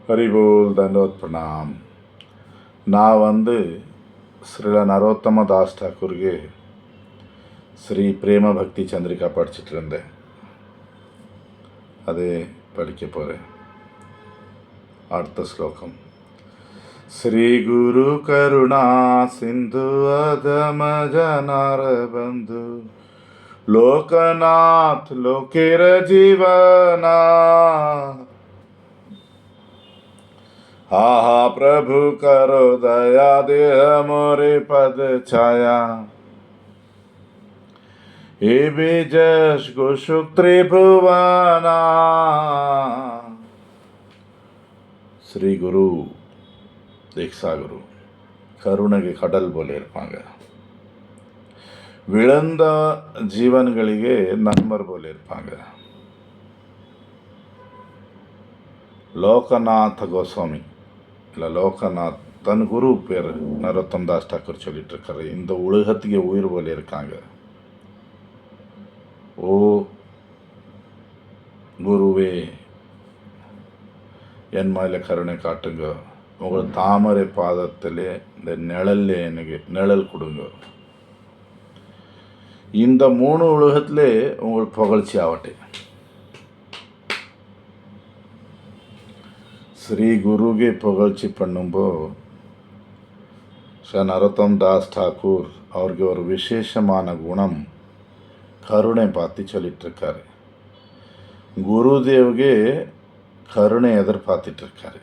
ஹரிபோல் தண்டோத் பிரணாம். நான் ஸ்ரீல நரோத்தம தாஸ் ಠಾಕೂರ್ಗೆ ஸ்ரீ பிரேம பக்தி சந்திரிகா படிச்சுட்டு இருந்தேன். அதே படிக்க போகிறேன். அடுத்த ஸ்லோகம். ஸ்ரீ குரு கருணா சிந்து அதம ஜனார பந்து லோகநாத் லோகேர ஜீவனா हा प्रभु करो दया देह मोरे पद छाया हे बीजश गुशुक त्रिभुवना. ஸ்ரீ குரு தீக்ஷா குரு கருணைಗೆ கடல் போல இருப்பாங்க. விழுந்த ஜீவன்ಗಳಿಗೆ நண்பர் போல இருப்பாங்க. லோகநாத் கோஸ்வாமி இல்லை லோகநாத் தன் குரு பேர் நரோத்தம் தாஸ் ಠಾಕೂರ್ சொல்லிட்டு இருக்காரு. இந்த உலகத்துக்கு உயிர் போல இருக்காங்க. ஓ குருவே, என் மேலே கருணை காட்டுங்க. உங்கள் தாமரை பாதத்திலே இந்த நிழல்ல எனக்கு நிழல் கொடுங்க. இந்த 3 உலகத்திலே உங்களுக்கு புகழ்ச்சி ஆகட்டே. ஸ்ரீ குருಗೆ புகழ்ச்சி பண்ணும்போது ஸ்ரீ நரோத்தம் தாஸ் ಠಾಕೂರ್ அவருக்கு ஒரு விசேஷமான குணம் கருணை பார்த்து சொல்லிட்டுருக்காரு. குருதேவ்ಗೆ கருணை எதிர்பார்த்துட்ருக்காரு.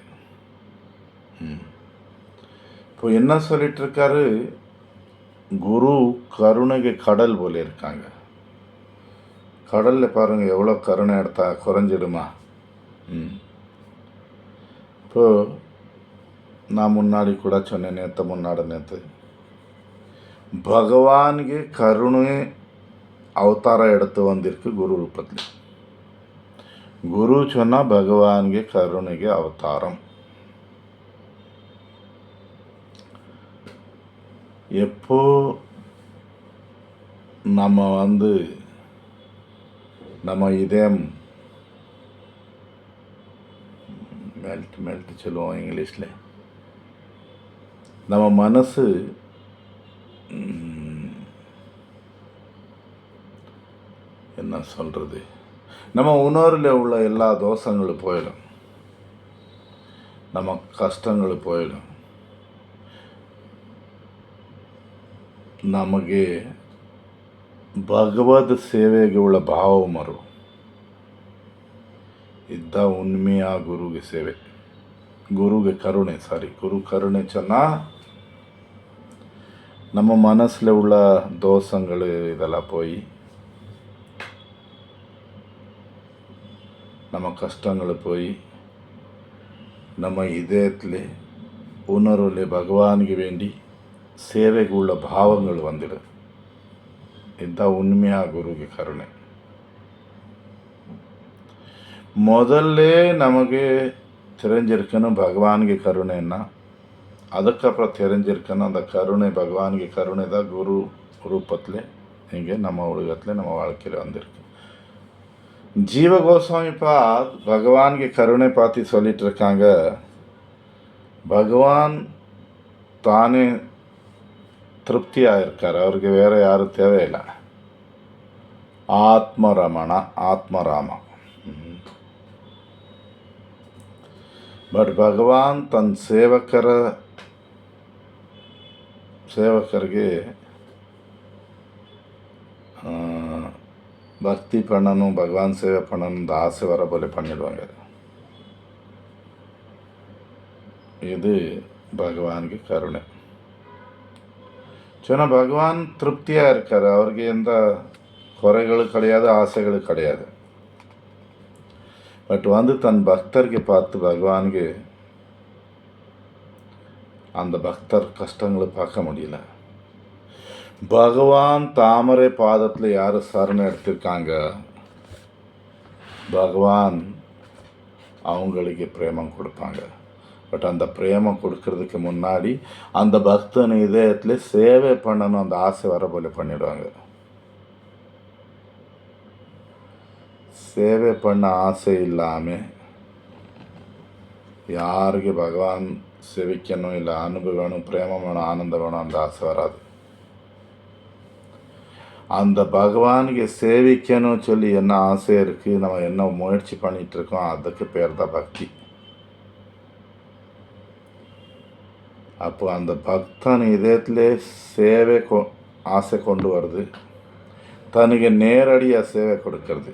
இப்போ என்ன சொல்லிட்டுருக்காரு? குரு கருணைக்கு கடல் போல இருக்காங்க. கடலில் பாருங்கள் எவ்வளோ கருணை எடுத்தா குறைஞ்சிடுமா? இப்போது நான் முன்னாடி கூட சொன்னேன், நேற்று பகவானுக்கு கருணை அவதாரம் எடுத்து வந்திருக்கு குரு ரூபத்தில். குரு சொன்னால் பகவானுக்கு கருணைக்கு அவதாரம். எப்போ நம்ம இதயம் மெல்ட் சொல்லுவோம் இங்கிலீஷில், நம்ம மனசு என்ன சொல்கிறது, நம்ம உணர்வில் உள்ள எல்லா தோஷங்களும் போயிடும், நம்ம கஷ்டங்கள் போயிடும், ನಮಗೆ ಭಗವದ್ ಸೇವೆಗೆ ಉಳ್ಳ ಭಾವ ಮರು ಇದ್ದ ಉನ್ಮೆಯ ಗುರುಗೆ ಸೇವೆ, ಗುರುಗೆ ಕರುಣೆ ಗುರು ಕರುಣೆ சொன்னா நம்ம மனசில் உள்ள தோஷங்கள் இதெல்லாம் போய் நம்ம கஷ்டங்கள் போய் நம்ம இதயத்தில் உணர்வில் பகவானுக்கு வேண்டி ಸೇವೆಗೆ ಉಳ್ಳ ಭಾವಗಳು ಬಂದಿடும். ಇಂಥ ಉಣ್ಮೆಯ ಗುರುಗೆ ಕರುಣೆ. ಮೊದಲೇ ನಮಗೆ தெரிஞ்சிருக்கணும் பகவானுக்கு கருணைன்னா, அதுக்கப்புறம் தெரிஞ்சிருக்கணும் அந்த கருணை பகவானுக்கு கருணை தான் குரு ரூபத்தில் இங்கே நம்ம உலகத்தில் நம்ம வாழ்க்கையில் வந்திருக்கு. ஜீவ கோஸ்வாமி பகவானுக்கு கருணை பார்த்து சொல்லிட்டு இருக்காங்க. பகவான் தானே திருப்தியாக இருக்கார், அவருக்கு வேறு யாரும் தேவையில்லை. ஆத்மராமா. பட் பகவான் தன் சேவಕರಿಗೆ பக்தி பண்ணணும், பகவான் சேவை பண்ணணும், இந்த ஆசை வர போல பண்ணிடுவாங்க. இது பகவானுக்கு கருணை. சொன்னால் பகவான் திருப்தியாக இருக்கார், அவருக்கு எந்த குறைகளும் கிடையாது, ஆசைகளும் கிடையாது. பட் தன் பக்தருக்கு பார்த்து பகவானுக்கு அந்த பக்தர் கஷ்டங்களை பார்க்க முடியல. பகவான் தாமரை பாதத்தில் யார் சரணை எடுத்திருக்காங்க, பகவான் அவங்களுக்கு பிரேமம் கொடுப்பாங்க. பட் அந்த பிரேமம் கொடுக்கறதுக்கு முன்னாடி அந்த பக்தன் இதயத்தில் சேவை பண்ணணும், அந்த ஆசை வர போல பண்ணிடுவாங்க. சேவை பண்ண ஆசை இல்லாமல் யாருக்கு பகவான் சேவிக்கணும், இல்லை அன்பு வேணும், பிரேமம் வேணும், ஆனந்தம் வேணும், அந்த ஆசை வராது. அந்த பகவானுக்கு சேவிக்கணும்னு சொல்லி என்ன ஆசை இருக்குது, நம்ம என்ன முயற்சி பண்ணிகிட்ருக்கோம், அதுக்கு பேர் தான் பக்தி. அப்போ அந்த பக்தன் இதயத்திலே சேவை ஆசை கொண்டு வருது, தனக்கு நேரடியாக சேவை கொடுக்கறது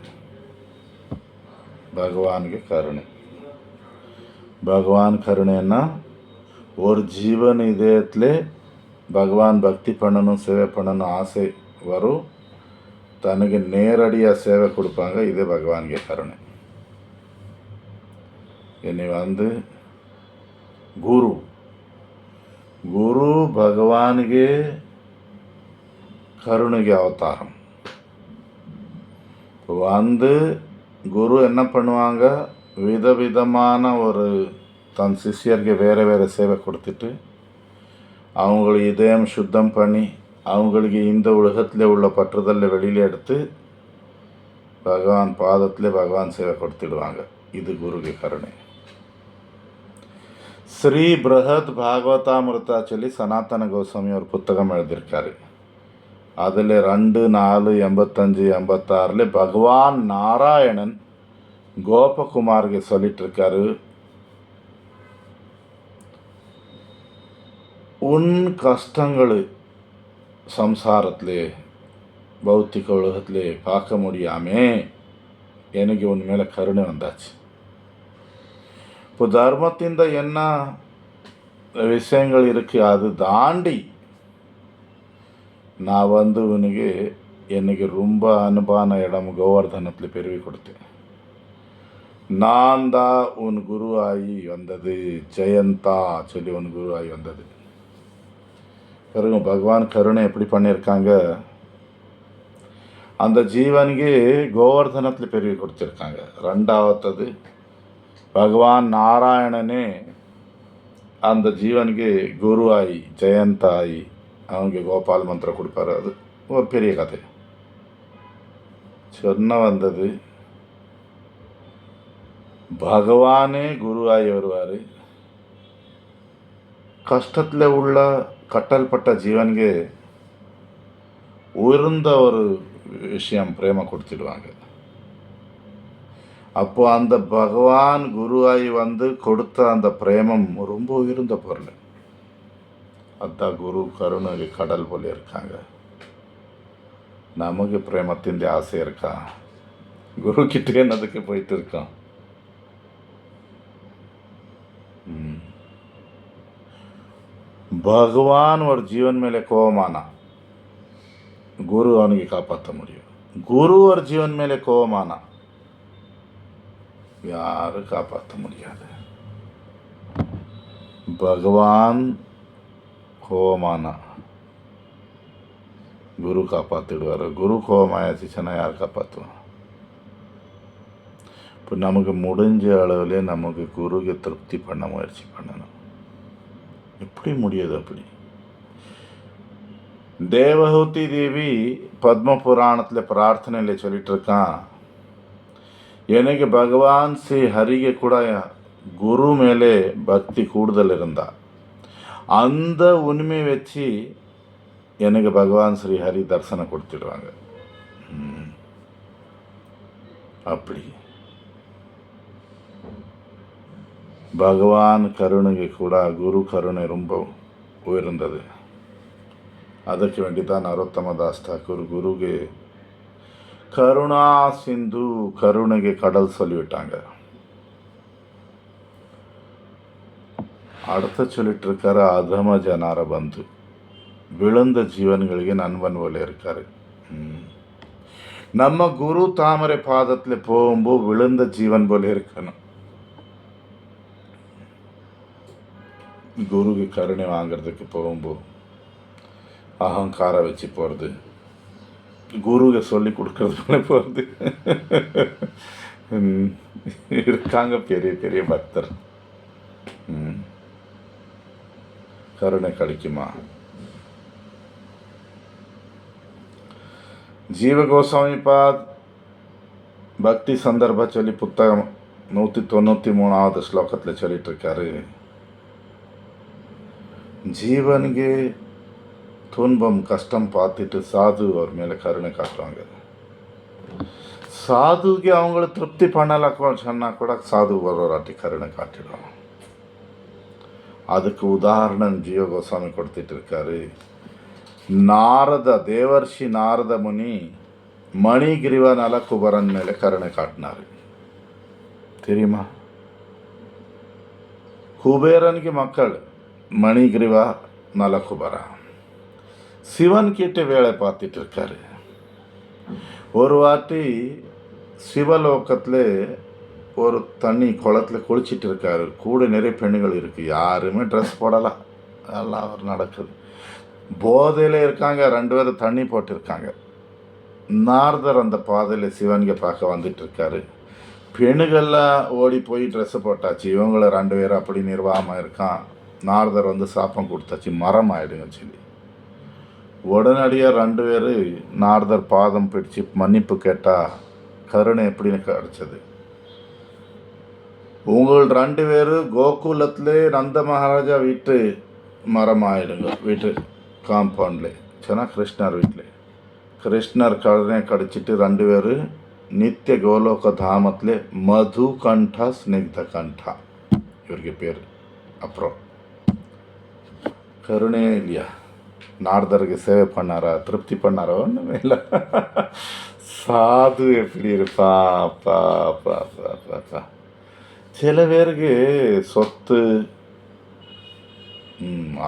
பகவானுக்கு கருணை. பகவான் கருணைன்னா ஒரு ஜீவன் இதயத்தில் பகவான் பக்தி பண்ணணும், சேவை பண்ணணும் ஆசை வரும், தனக்கு நேரடியாக சேவை கொடுப்பாங்க. இதே பகவானுக்கு கருணை. இனி குரு குரு பகவானுக்கு கருணைக்கு அவதாரம். குரு என்ன பண்ணுவாங்க, விதவிதமான தன் சிஷ்யருக்கு வேறு வேறு சேவை கொடுத்துட்டு அவங்களுக்கு இதயம் சுத்தம் பண்ணி அவங்களுக்கு இந்த உலகத்தில் உள்ள பற்றுதலில் வெளியில் எடுத்து பகவான் பாதத்தில் பகவான் சேவை கொடுத்துடுவாங்க. இது குருக்கு கருணை. ஸ்ரீ பிரஹத் பாகவதாமிருதா சொல்லி சனாதன கோஸ்வாமி ஒரு புத்தகம் எழுதியிருக்காரு. அதில் 2/4/85-86 பகவான் நாராயணன் கோபகுமாருக்கு சொல்லிட்டுருக்காரு, உன் கஷ்டங்கள் சம்சாரத்திலே பௌத்திக உலகத்திலே பார்க்க முடியாமே எனக்கு உன் மேலே கருணை வந்தாச்சு. இப்போ தர்மத்தின் என்ன விஷயங்கள் இருக்குது அது தாண்டி நான் உனக்கு எனக்கு ரொம்ப அனுபான இடம் கோவர்தனத்தில் பெருவி கொடுத்தேன். நான் தான் உன் குருவாகி வந்தது, ஜெயந்தா சொல்லி உன் குருவாகி வந்தது. பிறகு பகவான் கருணை எப்படி பண்ணியிருக்காங்க, அந்த ஜீவனுக்கு கோவர்தனத்தில் பெருவி கொடுத்துருக்காங்க. ரெண்டாவது பகவான் நாராயணனே அந்த ஜீவனுக்கு குருவாகி ஜெயந்தாயி அவங்க கோபால் மந்திரம் கொடுப்பாரு. அது ஒரு பெரிய கதை. சொன்ன பகவானே குருவாகி வருவார். கஷ்டத்தில் உள்ள கட்டல்பட்ட ஜீவனுக்கு உயர்ந்த ஒரு விஷயம் பிரேம கொடுத்துடுவாங்க. அப்போ அந்த பகவான் குருவாகி கொடுத்த அந்த பிரேமம் ரொம்ப உயர்ந்த பொருள். அதுதான் குரு கருணை கடல் போல இருக்காங்க. நமக்கு பிரேமத்தின் ஆசை இருக்கா? குரு கிட்டே என்னதுக்கு போயிட்டு இருக்கோம்? பகவான் ஒரு ஜீவன் மேலே கோபமானா குரு அவனுக்கு காப்பாற்ற முடியும். குரு ஒரு ஜீவன் மேலே கோபமானா யாரும் காப்பாற்ற முடியாது. பகவான் கோபமானா குரு காப்பாற்றிடுவார். குரு கோபமாயாச்சுன்னா யார் காப்பாற்றுவான்? இப்போ நமக்கு முடிஞ்ச அளவில் நமக்கு குருவை திருப்தி பண்ண முயற்சி பண்ணணும். எப்படி முடியாது? அப்படி தேவஹூதி தேவி பத்ம புராணத்தில் பிரார்த்தனையில் சொல்லிட்டு இருக்கான், எனக்கு பகவான் ஸ்ரீ ஹரிக்கு கூட குரு மேலே பக்தி கூடுதல் இருந்தா அந்த உண்மை வச்சு எனக்கு பகவான் ஸ்ரீ ஹரி தரிசனம் கொடுத்துடுவாங்க. அப்படி பகவான் கருணைக்கு கூட குரு கருணை ரொம்ப உயர்ந்தது. ಅದಕ್ಕೆ ವೇಂಡಿ ನರೋತ್ತಮದಾಸ್ ಠಾಕೂರ್ குருಗೆ கருணா சிந்து கருணைಗೆ கடல் சொல்லிவிட்டாங்க. அடுத்து சொல்லிட்டு இருக்காரு, அதம ஜனார பந்து விழுந்த ஜீவன்களுக்கு நண்பன் போல இருக்காரு. நம்ம குரு தாமரை பாதத்தில் போகும்போது விழுந்த ஜீவன் போல இருக்கணும். குருக்கு கருணை வாங்கிறதுக்கு போகும்போது அகங்கார வச்சு போகிறது, குருவை சொல்லி கொடுக்கறதுக்குள்ள போகிறது. இருக்காங்க பெரிய பெரிய பக்தர். கருணை கிடைக்குமா? ஜீவ கோஸ்வாமி பாத் பக்தி சந்தர்ப்ப சொல்லி புத்தகம் 193வது ஸ்லோகத்தில் சொல்லிட்டு இருக்காரு, ஜீவனுக்கு துன்பம் கஷ்டம் பார்த்துட்டு சாது அவர் மேலே கருணை காட்டுவாங்க. சாதுக்கு அவங்கள திருப்தி பண்ணலாம் சொன்னால் கூட சாது ஒருவராட்டி கருணை காட்டிடும். அதுக்கு உதாரணம் ஜீவ கோஸ்வாமி கொடுத்துட்டு இருக்காரு. தேவர்ஷி நாரத முனி மணிகிரிவ நலகுபரன் மேலே கருணை காட்டினார். தெரியுமா? குபேரனுக்கு மக்கள் மணிகிரிவா நலகுபரா. சிவன் கிட்ட வேலை பார்த்துட்டு இருக்காரு. ஒரு வாட்டி சிவலோகத்தில் ஒரு தண்ணி குளத்தில் குளிச்சிட்டு இருக்காரு. கூட நிறைய பெண்ணுகள் இருக்குது. யாருமே ட்ரெஸ் போடலாம். எல்லாம் அவர் நடக்குது. போதையில் இருக்காங்க. 2 பேரும் தண்ணி போட்டிருக்காங்க. நாரதர் அந்த பாதையில் சிவன்கை பார்க்க வந்துட்டு இருக்காரு. பெண்ணுகள்லாம் ஓடி போய் ட்ரெஸ்ஸு போட்டாச்சு. இவங்கள 2 பேரும் அப்படி நிர்வாகமாக இருக்கான். நாரதர் வந்து சாப்பம் கொடுத்தாச்சு, மரம் ஆகிடுங்க சொல்லி. உடனடியாக 2 பேர் நாரதர் பாதம் பிடிச்சி மன்னிப்பு கேட்டால் கருணை எப்படின்னு கிடச்சது. உங்கள் 2 பேர் கோகுலத்திலே நந்த மகாராஜா வீட்டு மரம் ஆகிடுங்க. வீட்டு காம்பவுண்டில் சொன்னால் கிருஷ்ணர் வீட்டில். கிருஷ்ணர் கருணை கடிச்சிட்டு 2 பேர் நித்திய கோலோக தாமத்தில் மதுகண்டா ஸ்னிக்த கண்டா இவருக்கு பேர். அப்புறம் கருணையே இல்லையா? நாரதருக்கு சேவை பண்ணாரா? திருப்தி பண்ணாரா? ஒன்றுமே இல்லை. சாது எப்படி இருப்பா? அப்பா அப்பா அப்பா அப்பா. சில பேருக்கு சொத்து,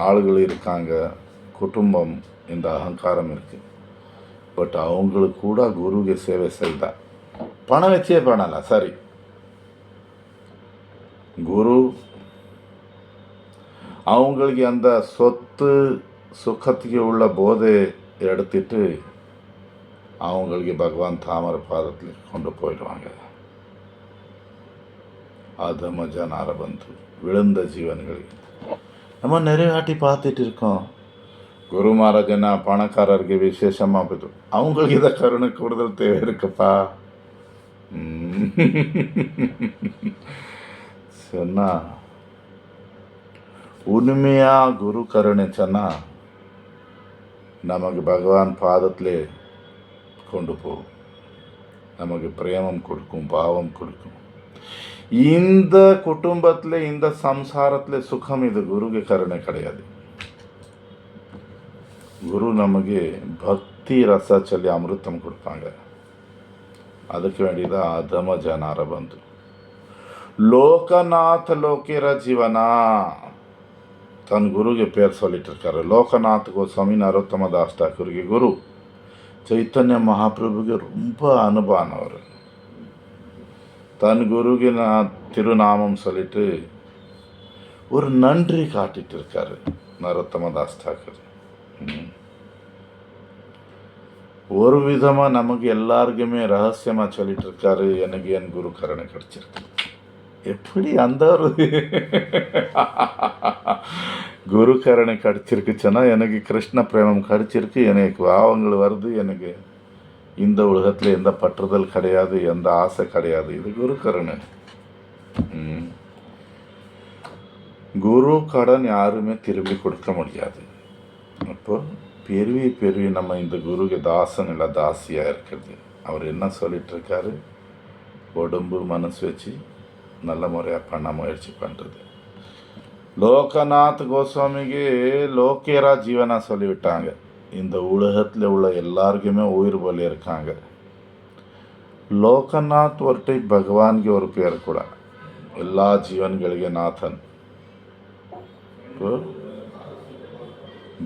ஆளுகள் இருக்காங்க, குடும்பம், இந்த அகங்காரம் இருக்குது. பட் அவங்களுக்கு கூட குருவுக்கு சேவை செய்தா பணம் வச்சே பண்ணலாம். சரி, குரு அவங்களுக்கு அந்த சொத்து சுகத்துக்கு உள்ள போதை எடுத்துட்டு அவங்களுக்கு பகவான் தாமரை பாதத்தில் கொண்டு போயிடுவாங்க. அதம ஜனார பந்து விழுந்த ஜீவன்களுக்கு நம்ம நிறைய வாட்டி பார்த்துட்டு இருக்கோம். குரு மகாராஜனா பணக்காரருக்கு விசேஷமாக போய்ட்டு அவங்களுக்கு இதை கருணை கூடுதல் தேவை இருக்குப்பா சொன்னா. உண்மையாக குரு கருணை சொன்னால் நமக்கு பகவான் பாதத்திலே கொண்டு போகும். நமக்கு பிரேமம் கொடுக்கும், பாவம் கொடுக்கும். இந்த குடும்பத்தில், இந்த சம்சாரத்தில் சுகம் இது குருக்கு கருணை கிடையாது. குரு நமக்கு பக்தி ரச சொல்லி அமிர்தம் கொடுப்பாங்க. அதுக்கு வேண்டியதான் அதம ஜனார பந்து. லோகநாத் லோகேர ஜீவனா தன் குருಗೆ பேர் சொல்லிட்டு இருக்காரு. லோகநாத் கோஸ்வாமி நரோத்தம தாஸ் ಠಾಕೂರ್ಗೆ குரு. ಚೈತನ್ಯ ಮಹಾಪ್ರಭುಗೆ ரொம்ப அனுபானவர். தன் குருಗೆ திருநாமம் சொல்லிட்டு ஒரு நன்றி காட்டிட்டு இருக்காரு நரோத்தம தாஸ் ಠಾಕೂர். ஒரு விதமாக நமக்கு எல்லாருக்குமே ரகசியமாக சொல்லிட்டு இருக்காரு, எனக்கு என் குரு கருணை கிடைச்சிருக்கு. எப்படி அந்த ஒரு குரு கருணை கிடைச்சிருக்குச்சுன்னா எனக்கு கிருஷ்ண பிரேமம் கிடைச்சிருக்கு, எனக்கு பாவங்கள் வருது, எனக்கு இந்த உலகத்தில் எந்த பற்றுதல் கிடையாது, எந்த ஆசை கிடையாது. இது குரு கருணை. குரு கடன் யாருமே திரும்பி கொடுக்க முடியாது. அப்போ பெருவி நம்ம இந்த குருக்கு தாசன் இல்லை தாசியாக இருக்கிறது. அவர் என்ன சொல்லிட்டு இருக்காரு? உடம்பு மனசு வச்சு நல்ல முறையாக பண்ண முயற்சி பண்ணுறது. லோகநாத் கோஸ்வாமிக்கு லோகேரா ஜீவனா சொல்லிவிட்டாங்க. இந்த உலகத்தில் உள்ள எல்லாருக்குமே உயிர் போல இருக்காங்க. லோகநாத் ஒரு டைப் பகவான்ಗೆ ஒரு பேர் கூட. ಎಲ್ಲ ಜೀವನ್ಗಳಿಗೆ ನಾಥನ್.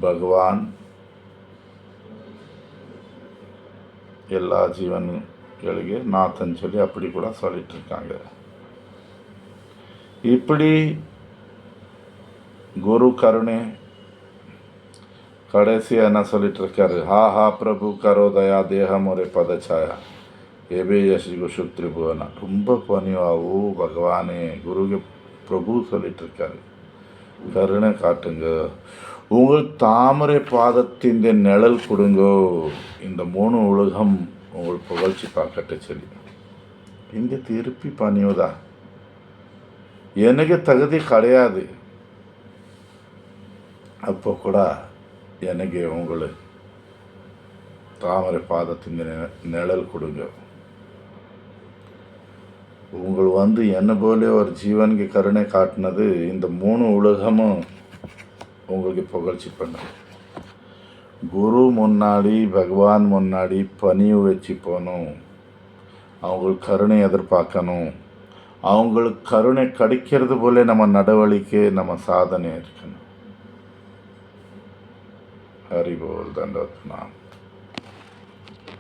ಭಗವಾನ್ எல்லா ஜீவன்களுக்கு நாத்தன் சொல்லி அப்படி கூட சொல்லிட்டு இருக்காங்க. இப்படி குரு கருணை கடைசி என்ன சொல்லிட்டு இருக்காரு? ஹா பிரபு கரோ தயா தேகம் ஒரு பதச்சாயா ஏபே யசிகு சுக்திரிபுவனா. ரொம்ப பணிவாவோ பகவானே குருக்கு பிரபு சொல்லிட்டு இருக்காரு, கருணை காட்டுங்க, உங்கள் தாமரை பாதத்தின் நிழல் கொடுங்கோ, இந்த 3 உலகம் உங்கள் புகழ்ச்சி பார்க்கட்டு சொல்லி இங்கே திருப்பி பணிவுதா. எனக்கு தகுதி கிடையாது. அப்போ கூட எனக்கு உங்களை தாமரை பாதத்தின் நிழல் கொடுங்க. உங்கள் என்னை போல ஒரு ஜீவனுக்கு கருணை காட்டினது இந்த 3 உலகமும் உங்களுக்கு புகழ்ச்சி பண்ணுது. குரு முன்னாடி, பகவான் முன்னாடி பணிவு வச்சு போகணும். அவங்களுக்கு கருணை எதிர்பார்க்கணும். அவங்களுக்கு கருணை கிடைக்கிறது போல நம்ம நடவடிக்கை, நம்ம சாதனை இருக்கணும். ஹரி போல் தண்டோத்னா.